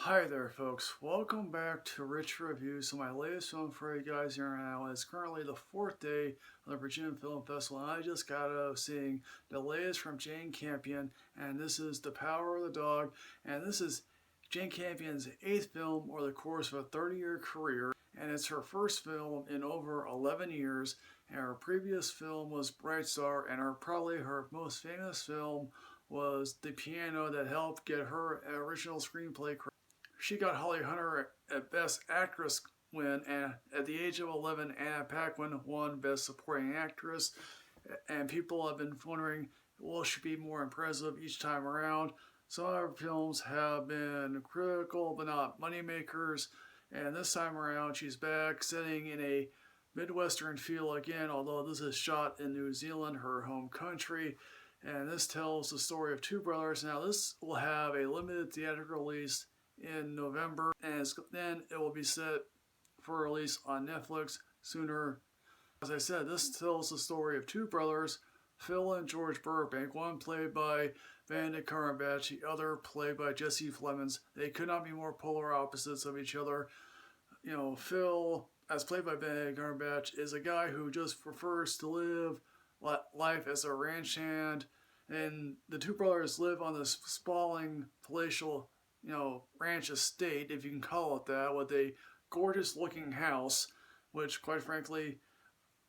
Hi there folks, welcome back to Rich Reviews. So my latest film for you guys here now is currently the 4th day of the Virginia Film Festival, and I just got out of seeing the latest from Jane Campion, and this is The Power of the Dog, and this is Jane Campion's 8th film over the course of a 30-year career, and it's her first film in over 11 years, and her previous film was Bright Star, and probably her most famous film was The Piano that helped get her original screenplay. She got Holly Hunter a Best Actress win, and at the age of 11, Anna Paquin won Best Supporting Actress. And people have been wondering, will she be more impressive each time around? Some of her films have been critical but not moneymakers, and this time around she's back setting in a Midwestern feel again, although this is shot in New Zealand, her home country. And this tells the story of two brothers. Now this will have a limited theatrical release in November, and then it will be set for release on Netflix sooner. As I said, this tells the story of two brothers, Phil and George Burbank, one played by Benedict Cumberbatch, the other played by Jesse Plemons. They could not be more polar opposites of each other. You know, Phil, as played by Benedict Cumberbatch, is a guy who just prefers to live life as a ranch hand, and the two brothers live on this sprawling palatial ranch estate, if you can call it that, with a gorgeous looking house, which quite frankly,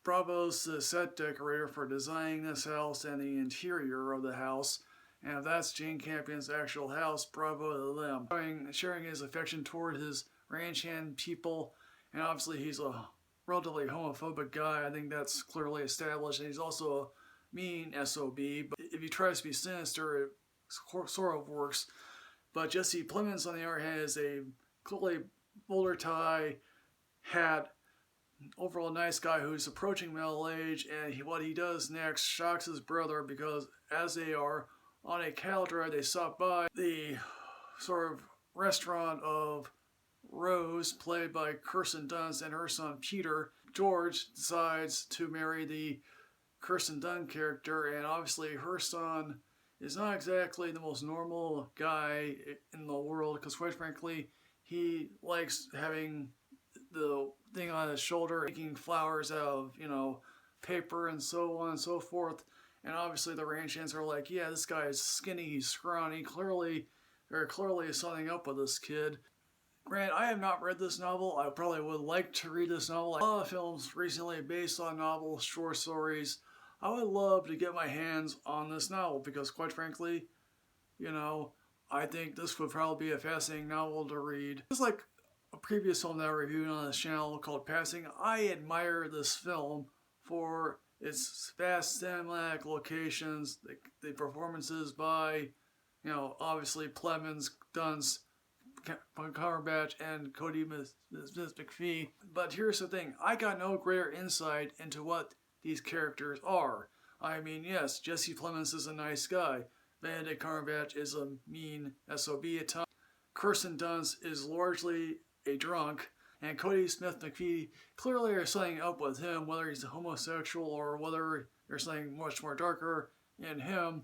bravo's the set decorator for designing this house and the interior of the house. And if that's Jane Campion's actual house, bravo to them. Sharing his affection toward his ranch hand people, and obviously he's a relatively homophobic guy. I think that's clearly established, and he's also a mean SOB, but if he tries to be sinister, it sort of works. But Jesse Plemons, on the other hand, is a clearly bowler tie, hat, overall nice guy who's approaching middle age, and what he does next shocks his brother, because as they are on a cattle drive, they stop by the sort of restaurant of Rose, played by Kirsten Dunst, and her son Peter. George decides to marry the Kirsten Dunst character, and obviously her son is not exactly the most normal guy in the world, because quite frankly, he likes having the thing on his shoulder, making flowers out of, paper and so on and so forth. And obviously the ranch hands are like, yeah, this guy is skinny, he's scrawny, there clearly is something up with this kid. Grant, I have not read this novel. I probably would like to read this novel. A lot of films recently based on novels, short stories. I would love to get my hands on this novel because, quite frankly, I think this would probably be a fascinating novel to read. Just like a previous film that I reviewed on this channel called Passing, I admire this film for its vast cinematic locations, the performances by, obviously Plemons, Dunst, Cumberbatch, and Cody McPhee. But here's the thing, I got no greater insight into what these characters are. I mean, yes, Jesse Plemons is a nice guy. Benedict Cumberbatch is a mean SOB at times. Kirsten Dunst is largely a drunk. And Cody Smith McPhee, clearly there's something up with him, whether he's a homosexual or whether there's something much more darker in him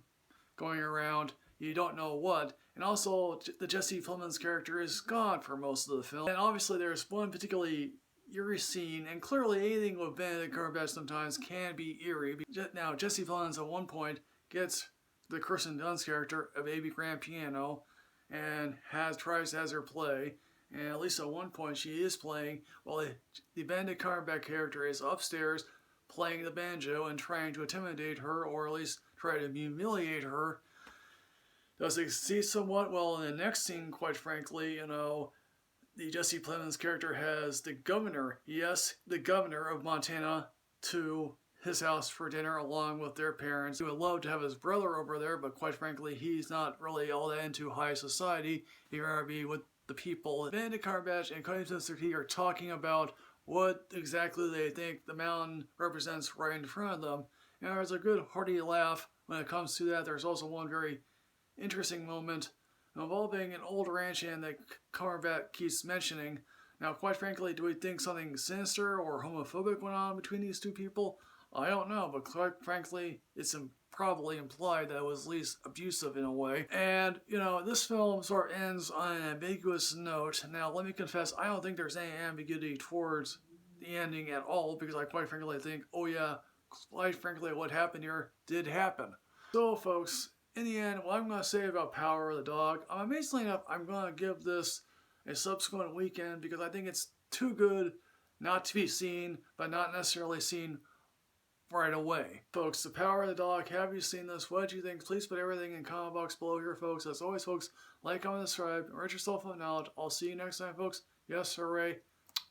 going around. You don't know what. And also, the Jesse Plemons character is gone for most of the film. And obviously there's one particularly eerie scene, and clearly anything with Benedict Cumberbatch sometimes can be eerie. Now, Jesse Plemons at one point gets the Kirsten Dunst character a baby grand piano and tries to have her play, and at least at one point she is playing while the Benedict Cumberbatch character is upstairs playing the banjo and trying to intimidate her, or at least try to humiliate her. Does it succeed somewhat? Well, in the next scene, quite frankly, the Jesse Plemons character has the governor, yes, the governor of Montana, to his house for dinner along with their parents. He would love to have his brother over there, but quite frankly, he's not really all that into high society. He'd rather be with the people. Benedict Cumberbatch and Cody Smith McPhee are talking about what exactly they think the mountain represents right in front of them. And there's a good hearty laugh when it comes to that. There's also one very interesting moment involving an old ranch hand that Cumberbatch keeps mentioning. Now, quite frankly, do we think something sinister or homophobic went on between these two people? I don't know, but quite frankly, it's probably implied that it was at least abusive in a way. And, you know, this film sort of ends on an ambiguous note. Now, let me confess, I don't think there's any ambiguity towards the ending at all, because I quite frankly think, oh yeah, quite frankly, what happened here did happen. So, folks, in the end, what I'm going to say about Power of the Dog, amazingly enough, I'm going to give this a subsequent weekend because I think it's too good not to be seen, but not necessarily seen right away. Folks, The Power of the Dog, have you seen this? What did you think? Please put everything in the comment box below here, folks. As always, folks, like, comment, subscribe, enrich yourself with knowledge. I'll see you next time, folks. Yes, hooray.